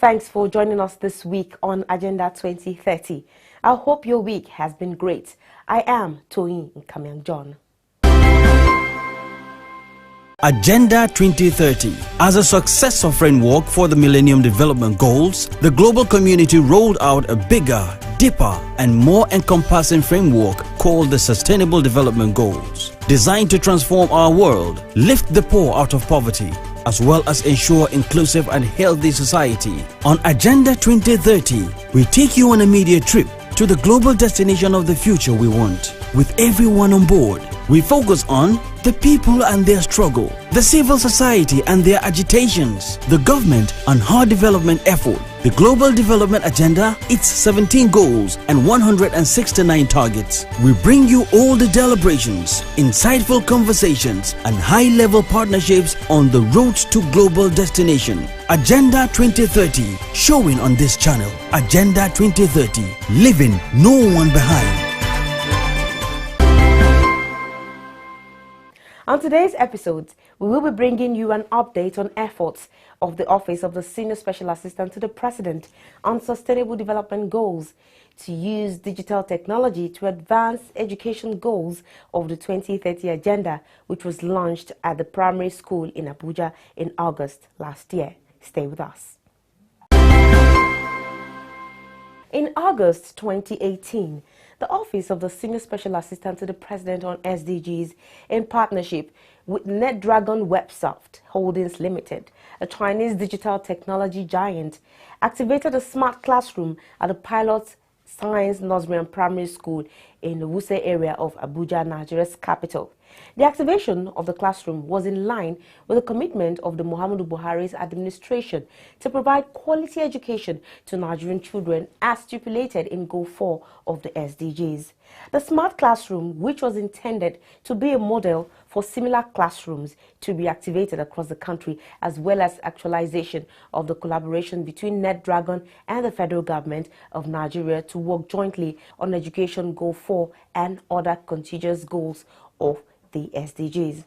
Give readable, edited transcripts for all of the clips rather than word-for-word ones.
Thanks for joining us this week on Agenda 2030. I hope your week has been great. I am Toyin Nkamiang John. Agenda 2030. As a successor framework for the Millennium Development Goals, the global community rolled out a bigger, deeper, and more encompassing framework called the Sustainable Development Goals, designed to transform our world, lift the poor out of poverty, as well as ensure inclusive and healthy society. On Agenda 2030, we take you on a media trip to the global destination of the future we want. With everyone on board, we focus on the people and their struggle, the civil society and their agitations, the government and her development effort, the Global Development Agenda, its 17 goals and 169 targets. We bring you all the deliberations, insightful conversations and high-level partnerships on the road to global destination. Agenda 2030, showing on this channel. Agenda 2030, leaving no one behind. On today's episode, we will be bringing you an update on efforts of the Office of the Senior Special Assistant to the President on Sustainable Development Goals to use digital technology to advance education goals of the 2030 Agenda, which was launched at the primary school in Abuja in August last year. Stay with us. In August 2018, the Office of the Senior Special Assistant to the President on SDGs, in partnership with NetDragon Websoft Holdings Limited, a Chinese digital technology giant, activated a smart classroom at the pilot Science Nursery and Primary School in the Wuse area of Abuja, Nigeria's capital. The activation of the classroom was in line with the commitment of the Muhammadu Buhari's administration to provide quality education to Nigerian children as stipulated in Goal 4 of the SDGs. The smart classroom, which was intended to be a model for similar classrooms to be activated across the country, as well as actualization of the collaboration between NetDragon and the federal government of Nigeria to work jointly on education Goal 4 and other contiguous goals of the SDGs.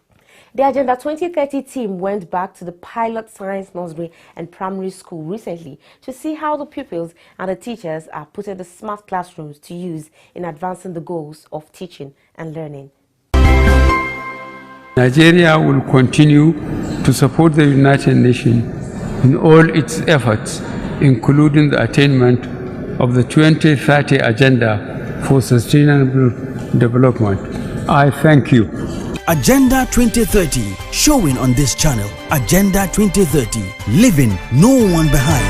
The Agenda 2030 team went back to the pilot Science Nursery and Primary School recently to see how the pupils and the teachers are putting the smart classrooms to use in advancing the goals of teaching and learning. Nigeria will continue to support the United Nations in all its efforts, including the attainment of the 2030 Agenda for Sustainable Development. I thank you. Agenda 2030, showing on this channel. Agenda 2030, leaving no one behind.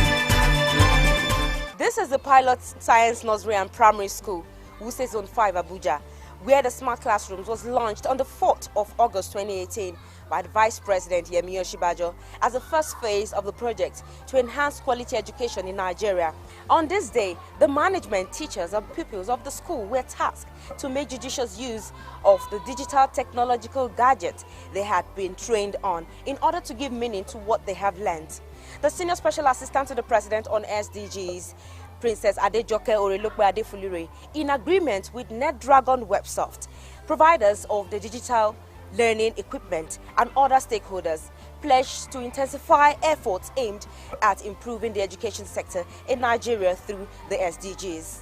This is the pilot Science Nursery and Primary School, Wuse Zone 5, Abuja, where the smart classrooms was launched on the 4th of August 2018 by the Vice President Yemi Osinbajo as the first phase of the project to enhance quality education in Nigeria. On this day, the management, teachers and pupils of the school were tasked to make judicious use of the digital technological gadgets they had been trained on in order to give meaning to what they have learned. The Senior Special Assistant to the President on SDGs, Princess Adejoke Orelokwe Adefulire, in agreement with NetDragon Websoft, providers of the digital learning equipment and other stakeholders, pledged to intensify efforts aimed at improving the education sector in Nigeria through the SDGs.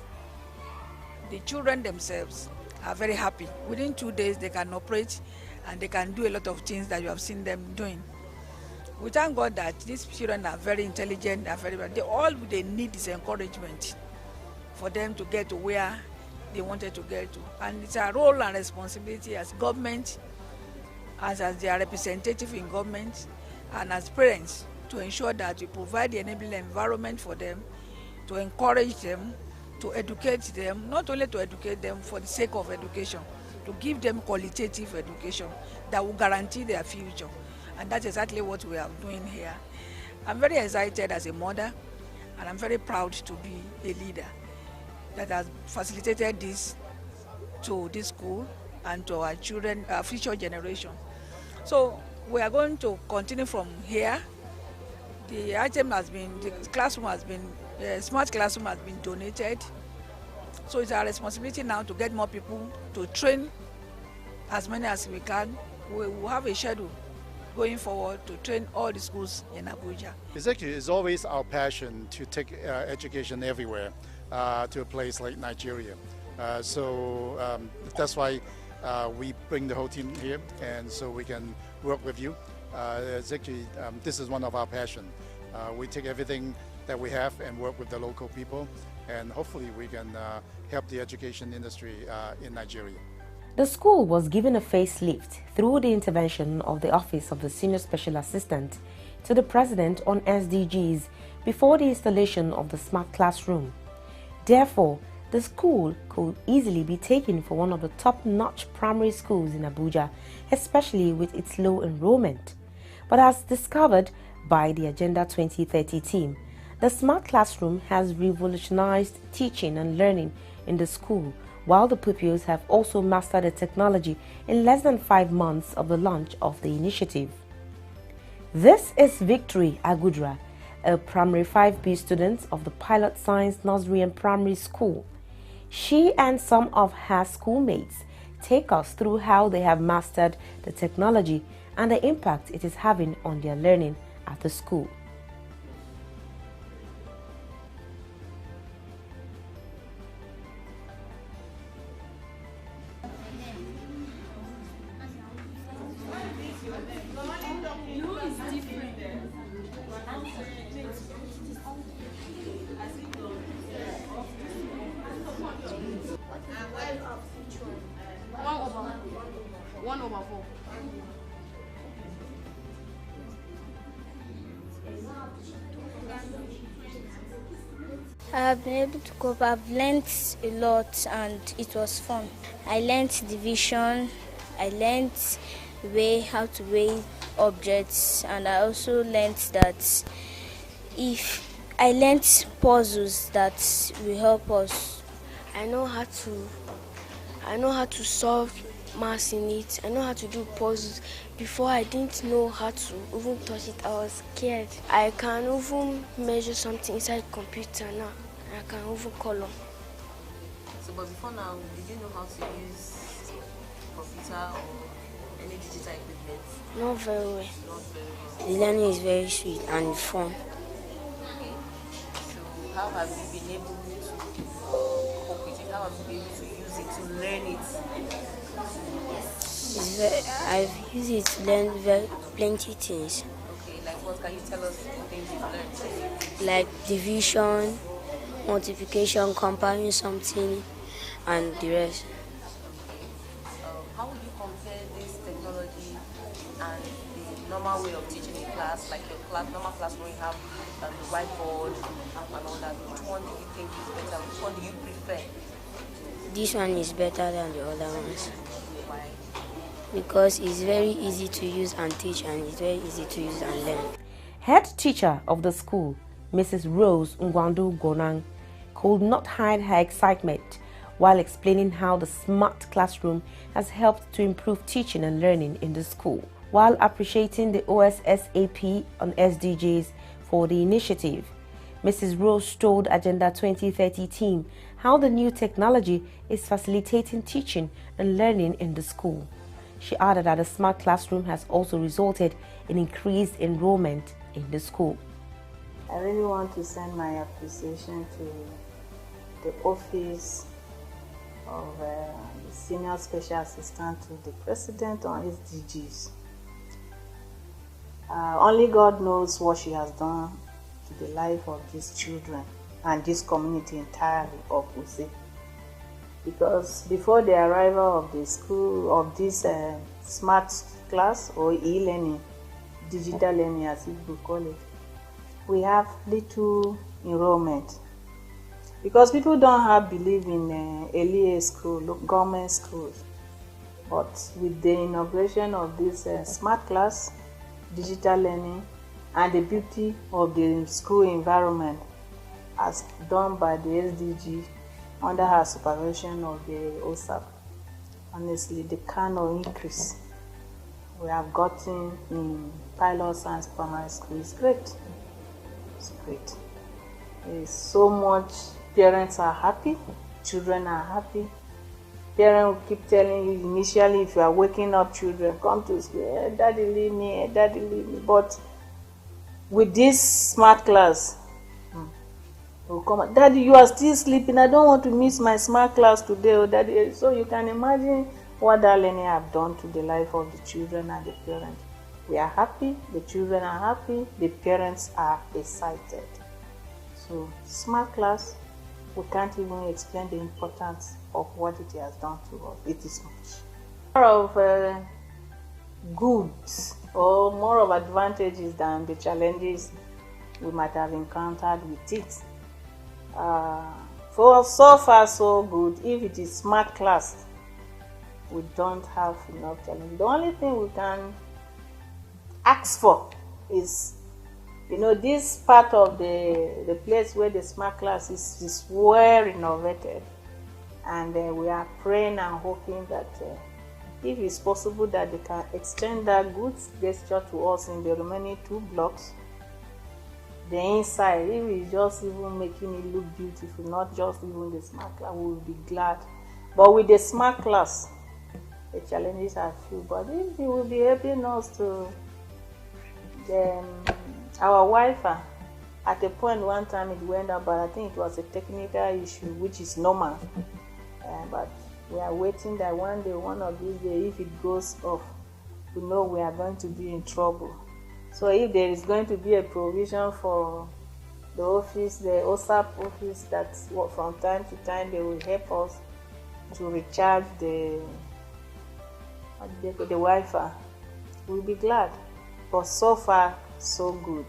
The children themselves are very happy. Within 2 days they can operate and they can do a lot of things that you have seen them doing. We thank God that these children are very intelligent and all they need is encouragement for them to get to where they wanted to get to. And it's our role and responsibility as government, as their representative in government, and as parents to ensure that we provide the enabling environment for them, to encourage them, to educate them, not only to educate them for the sake of education, to give them qualitative education that will guarantee their future. And that's exactly what we are doing here. I'm very excited as a mother, and I'm very proud to be a leader that has facilitated this to this school and to our children, our future generation. So we are going to continue from here. The item has been, the classroom has been, the smart classroom has been donated. So it's our responsibility now to get more people, to train as many as we can. We will have a schedule going forward to train all the schools in Abuja. It's always our passion to take education everywhere to a place like Nigeria. So that's why we bring the whole team here, and so we can work with you. This is one of our passion. We take everything that we have and work with the local people, and hopefully we can help the education industry in Nigeria. The school was given a facelift through the intervention of the Office of the Senior Special Assistant to the President on SDGs before the installation of the smart classroom. Therefore, the school could easily be taken for one of the top-notch primary schools in Abuja, especially with its low enrollment. But as discovered by the Agenda 2030 team, the smart classroom has revolutionized teaching and learning in the school, while the pupils have also mastered the technology in less than 5 months of the launch of the initiative. This is Victory Agudra, a Primary 5B student of the Pilot Science Nursery and Primary School. She and some of her schoolmates take us through how they have mastered the technology and the impact it is having on their learning at the school. One over 4. I've been able to cope. I've learned a lot and it was fun. I learned division, I learned how to weigh objects, and I also learned that I learned puzzles that will help us. I know how to solve maths in it. I know how to do puzzles. Before I didn't know how to even touch it. I was scared. I can even measure something inside the computer now. I can even color. So, but before now, did you know how to use computer or any digital equipment? Not very well. Not very well. The learning is very sweet and fun. Okay. So, how have you been able to cope with it? How have you been able to use it to learn it? I've used it to learn plenty things. Okay, like what? Can you tell us the things you've learned? Like division, multiplication, compounding something, and the rest. How would you compare this technology and the normal way of teaching in class, like your normal class where you have the whiteboard and all that? Which one do you think is better? Which one do you prefer? This one is better than the other ones. Why? Because it's very easy to use and teach, and it's very easy to use and learn. Head teacher of the school, Mrs. Rose Ngwandu Gonang, could not hide her excitement while explaining how the smart classroom has helped to improve teaching and learning in the school, while appreciating the OSSAP on SDGs for the initiative. Mrs. Rose told Agenda 2030 team how the new technology is facilitating teaching and learning in the school. She added that the smart classroom has also resulted in increased enrollment in the school. I really want to send my appreciation to the Office of the Senior Special Assistant to the President on SDGs. Only God knows what she has done to the life of these children and this community entirely of OSSAP. Because before the arrival of the school, of this smart class or e-learning, digital learning as we call it, we have little enrollment. Because people don't have belief in LEA school, government schools. But with the inauguration of this smart class, digital learning, and the beauty of the school environment as done by the SDG under her supervision of the OSSAP, honestly, the kind of increase we have gotten in Pilot Science Primary School is great. It's great. It's so much, parents are happy, children are happy, Parents will keep telling you initially, if you are waking up children, come to school, daddy leave me, daddy leave me. But with this smart class, will come, daddy, you are still sleeping, I don't want to miss my smart class today, oh daddy. So you can imagine what that learning have done to the life of the children and the parents. We are happy, the children are happy, the parents are excited. So smart class, we can't even explain the importance of what it has done to us. It is much. More of goods or more of advantages than the challenges we might have encountered with it. For so far so good. If it is smart class, we don't have enough challenge. The only thing we can ask for is, this part of the place where the smart class is well renovated, and we are praying and hoping that if it's possible that they can extend that good gesture to us in the remaining 2 blocks. The inside, if it's just even making it look beautiful, not just even the smart class, we will be glad. But with the smart class, the challenges are few. But if it will be helping us to our Wi-Fi, at a point one time it went up, but I think it was a technical issue, which is normal. But we are waiting that one day, one of these days, if it goes off, we know we are going to be in trouble. So if there is going to be a provision for the office, the OSSAP office, that from time to time they will help us to recharge the Wi-Fi, we'll be glad. But so far, so good.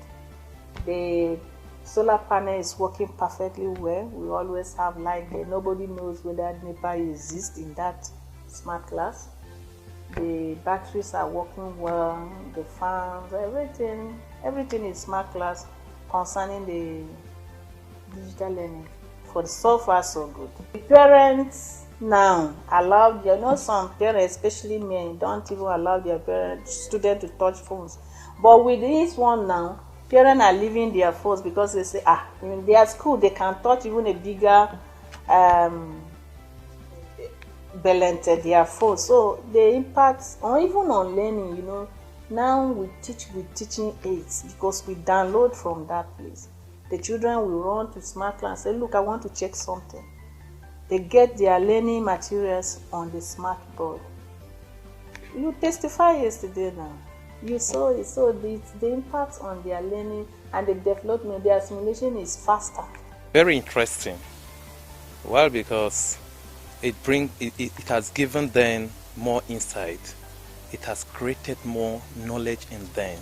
The solar panel is working perfectly well. We always have light there. Nobody knows whether NEPA exists in that smart class. The batteries are working well, the fans, everything is smart class concerning the digital learning. For so far, so good. The parents now allow, some parents, especially men, don't even allow their students to touch phones. But with this one now, parents are leaving their phones because they say, in their school they can touch even a bigger belente their phone. So the impact even on learning, now we teach with teaching aids because we download from that place. The children will run to smart class and say, look, I want to check something. They get their learning materials on the smart board. You testified yesterday now. You saw it. So the impact on their learning and the development, their assimilation is faster. Very interesting. Well, because it has given them more insight. It has created more knowledge in them,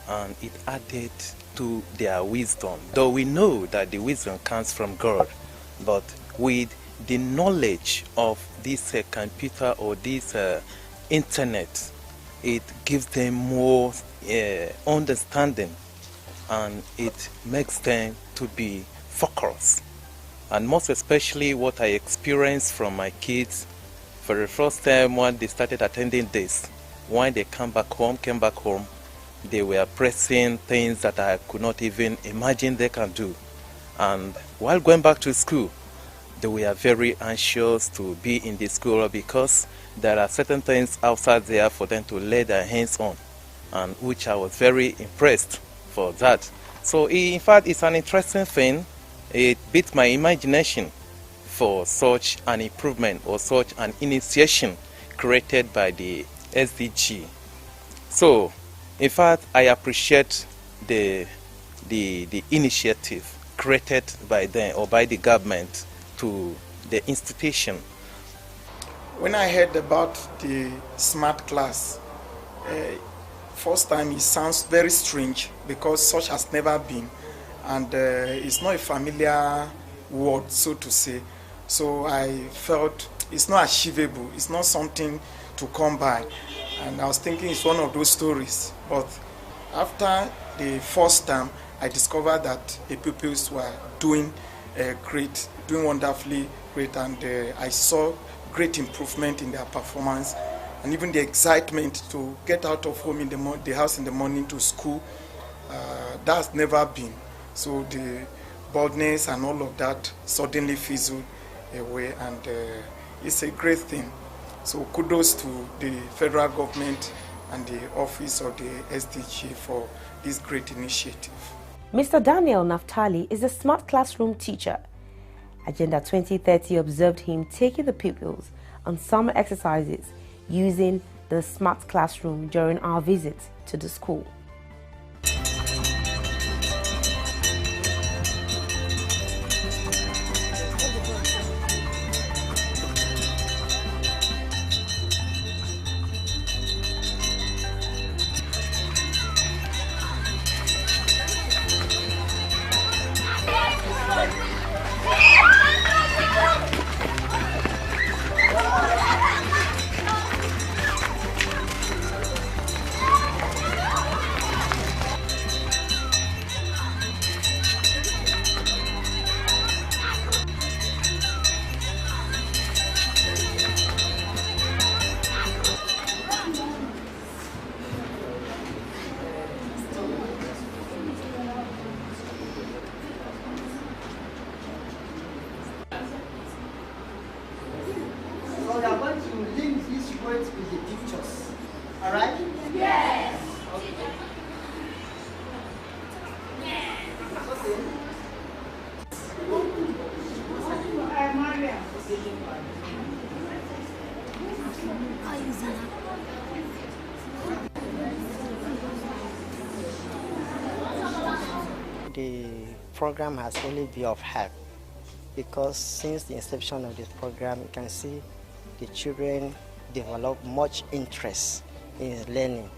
and it added to their wisdom. Though we know that the wisdom comes from God, but with the knowledge of this computer or this internet, it gives them more understanding, and it makes them to be focused. And most especially what I experienced from my kids for the first time when they started attending this, when they came back home, they were pressing things that I could not even imagine they can do. And while going back to school, they were very anxious to be in the school because there are certain things outside there for them to lay their hands on, and which I was very impressed for that. So in fact, it's an interesting thing. It beats my imagination for such an improvement or such an initiation created by the SDG. So in fact, I appreciate the initiative created by them or by the government to the institution. When I heard about the smart class, first time it sounds very strange because such has never been, and it's not a familiar word, so to say. So I felt it's not achievable, it's not something to come by, and I was thinking it's one of those stories. But after the first time, I discovered that the pupils were doing great, doing wonderfully great, and I saw great improvement in their performance, and even the excitement to get out of home in the house in the morning to school. That's never been. So the boldness and all of that suddenly fizzled away, and It's a great thing. So kudos to the federal government and the office of the SDG for this great initiative. Mr. Daniel Naftali is a smart classroom teacher. Agenda 2030 observed him taking the pupils on summer exercises using the smart classroom during our visit to the school. So we are going to link these words with the pictures. Alright? Yes! Okay. Okay. The program has really been of help because since the inception of this program, you can see the children develop much interest in learning,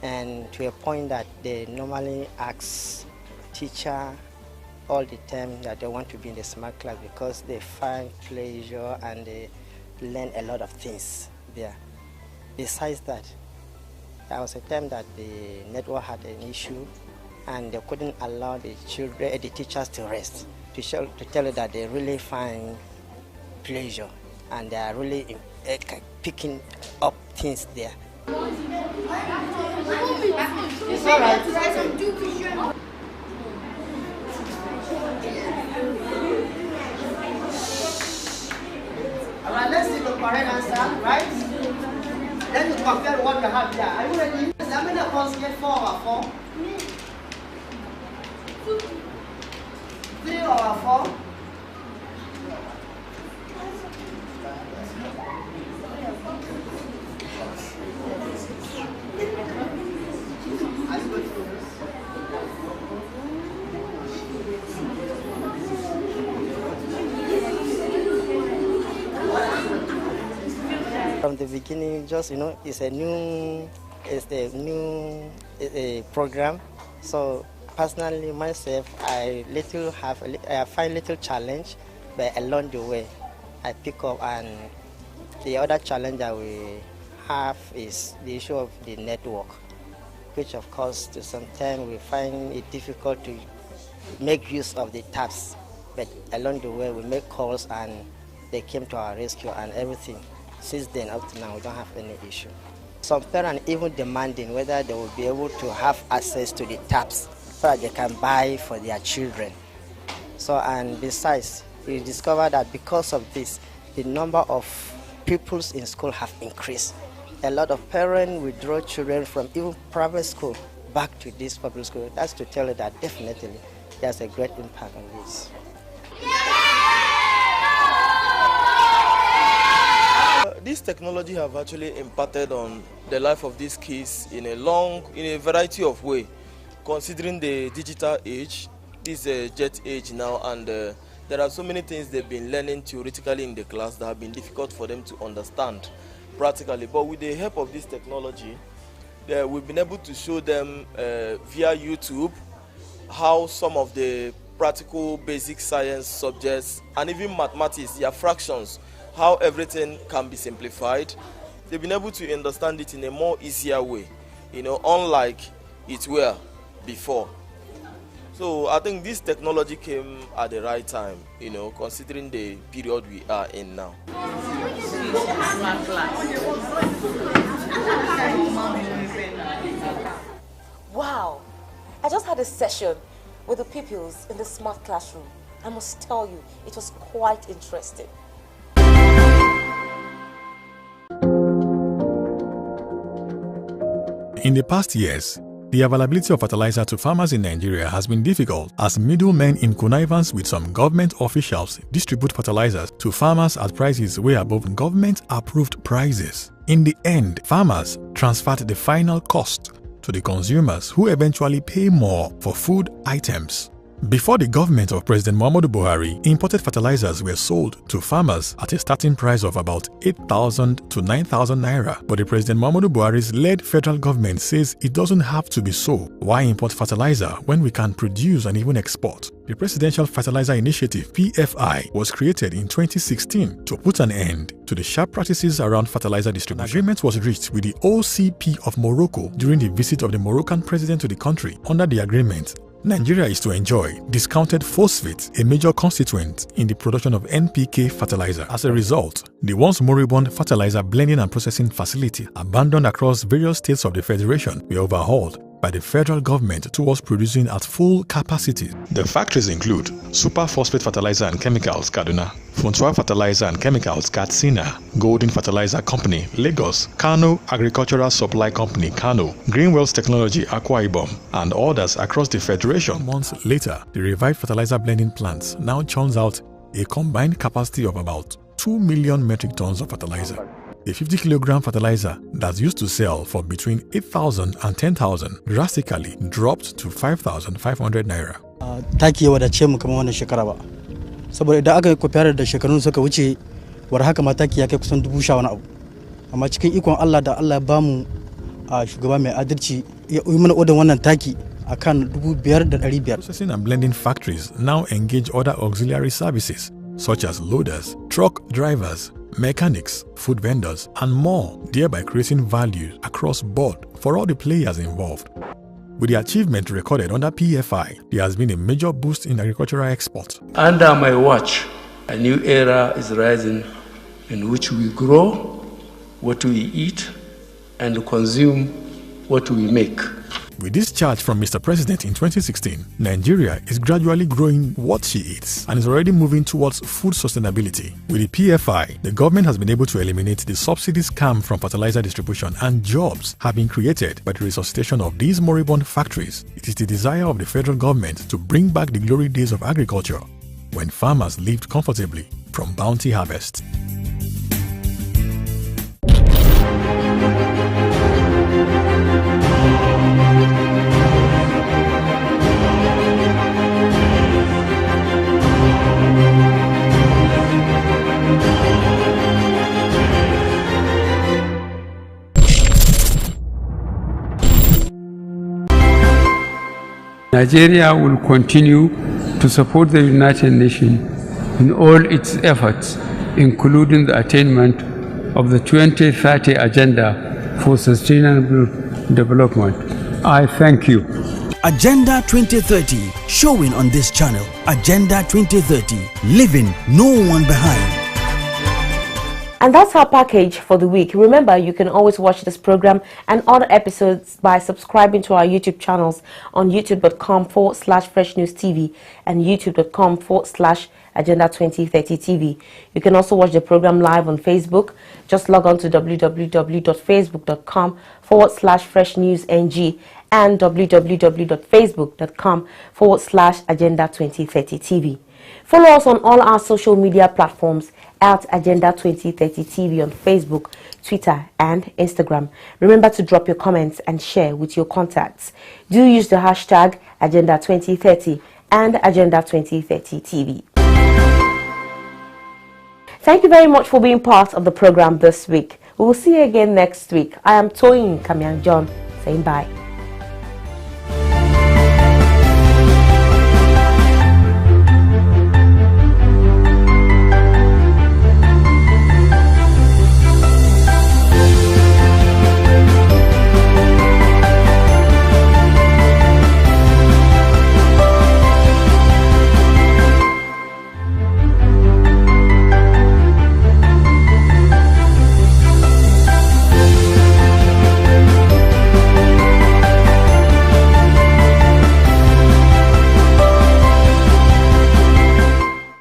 and to a point that they normally ask teacher all the time that they want to be in the smart class because they find pleasure and they learn a lot of things there. Besides that, there was a time that the network had an issue and they couldn't allow the children, the teachers to rest, to tell you that they really find pleasure and they are really picking up things there. It's all right. Alright, let's see the correct answer, right? Then you compare what you have here. Are you ready? How many of us get 4 over 4? 3 over 4? From the beginning, just it's a new program. So personally, myself, I find little challenge, but along the way, I pick up. And the other challenge that we have is the issue of the network, which of course, to sometimes we find it difficult to make use of the tabs. But along the way, we make calls, and they came to our rescue and everything. Since then, up to now, we don't have any issue. Some parents even demanding whether they will be able to have access to the tabs so that they can buy for their children. So, and besides, we discovered that because of this, the number of pupils in school have increased. A lot of parents withdraw children from even private school back to this public school. That's to tell you that definitely there's a great impact on this. This technology have actually impacted on the life of these kids in a variety of ways, considering the digital age, this jet age now, and there are so many things they've been learning theoretically in the class that have been difficult for them to understand practically. But with the help of this technology, we've been able to show them via YouTube how some of the practical basic science subjects and even mathematics, their fractions, how everything can be simplified. They've been able to understand it in a more easier way, unlike it were before. So I think this technology came at the right time, considering the period we are in now. Wow, I just had a session with the pupils in the smart classroom. I must tell you, it was quite interesting. In the past years, the availability of fertilizer to farmers in Nigeria has been difficult as middlemen in connivance with some government officials distribute fertilizers to farmers at prices way above government-approved prices. In the end, farmers transferred the final cost to the consumers who eventually pay more for food items. Before the government of President Muhammadu Buhari, imported fertilizers were sold to farmers at a starting price of about 8,000 to 9,000 naira. But the President Muhammadu Buhari's led federal government says it doesn't have to be so. Why import fertilizer when we can produce and even export? The Presidential Fertilizer Initiative (PFI) was created in 2016 to put an end to the sharp practices around fertilizer distribution. An agreement was reached with the OSSAP of Morocco during the visit of the Moroccan president to the country. Under the agreement, Nigeria is to enjoy discounted phosphate, a major constituent in the production of NPK fertilizer. As a result, the once moribund fertilizer blending and processing facility abandoned across various states of the Federation were overhauled by the federal government towards producing at full capacity. The factories include Super Phosphate Fertilizer and Chemicals, Kaduna, Funtua Fertilizer and Chemicals, Katsina, Golden Fertilizer Company, Lagos, Kano Agricultural Supply Company, Kano, Greenwells Technology, Akwa Ibom, and others across the Federation. Months later, the revived fertilizer blending plants now churns out a combined capacity of about 2 million metric tons of fertilizer. The 50 kilogram fertilizer that used to sell for between 8,000 and 10,000 drastically dropped to 5,500 naira. Taki ya wadace mu kamar wannan shekara ba. Saboda idan aka compare da shekarun suka wuce, war haka ma taki ya kai kusan 10,000 wani abu. Amma cikin ikon Allah da Allah ya bamu shugaba mai adalci ya yi mana odan wannan taki akan 5,500. Processing and blending factories now engage other auxiliary services such as loaders, truck drivers, mechanics, food vendors, and more, thereby creating value across board for all the players involved. With the achievement recorded under PFI, there has been a major boost in agricultural exports. Under my watch, a new era is rising in which we grow what we eat and consume what we make. With this charge from Mr. President in 2016, Nigeria is gradually growing what she eats and is already moving towards food sustainability. With the PFI, the government has been able to eliminate the subsidy scam from fertilizer distribution, and jobs have been created by the resuscitation of these moribund factories. It is the desire of the federal government to bring back the glory days of agriculture when farmers lived comfortably from bounty harvest. Nigeria will continue to support the United Nations in all its efforts, including the attainment of the 2030 Agenda for Sustainable Development. I thank you. Agenda 2030, showing on this channel. Agenda 2030, leaving no one behind. And that's our package for the week. Remember, you can always watch this program and other episodes by subscribing to our YouTube channels on youtube.com/FreshNewsTV and youtube.com/Agenda 2030 TV. You can also watch the program live on Facebook. Just log on to www.facebook.com/FreshNewsNG and www.facebook.com/Agenda 2030 TV. Follow us on all our social media platforms at Agenda 2030 TV on Facebook, Twitter, and Instagram. Remember to drop your comments and share with your contacts. Do use the hashtag Agenda 2030 and Agenda 2030 TV. Thank you very much for being part of the program this week. We will see you again next week. I am Toyin Kamyang John saying bye.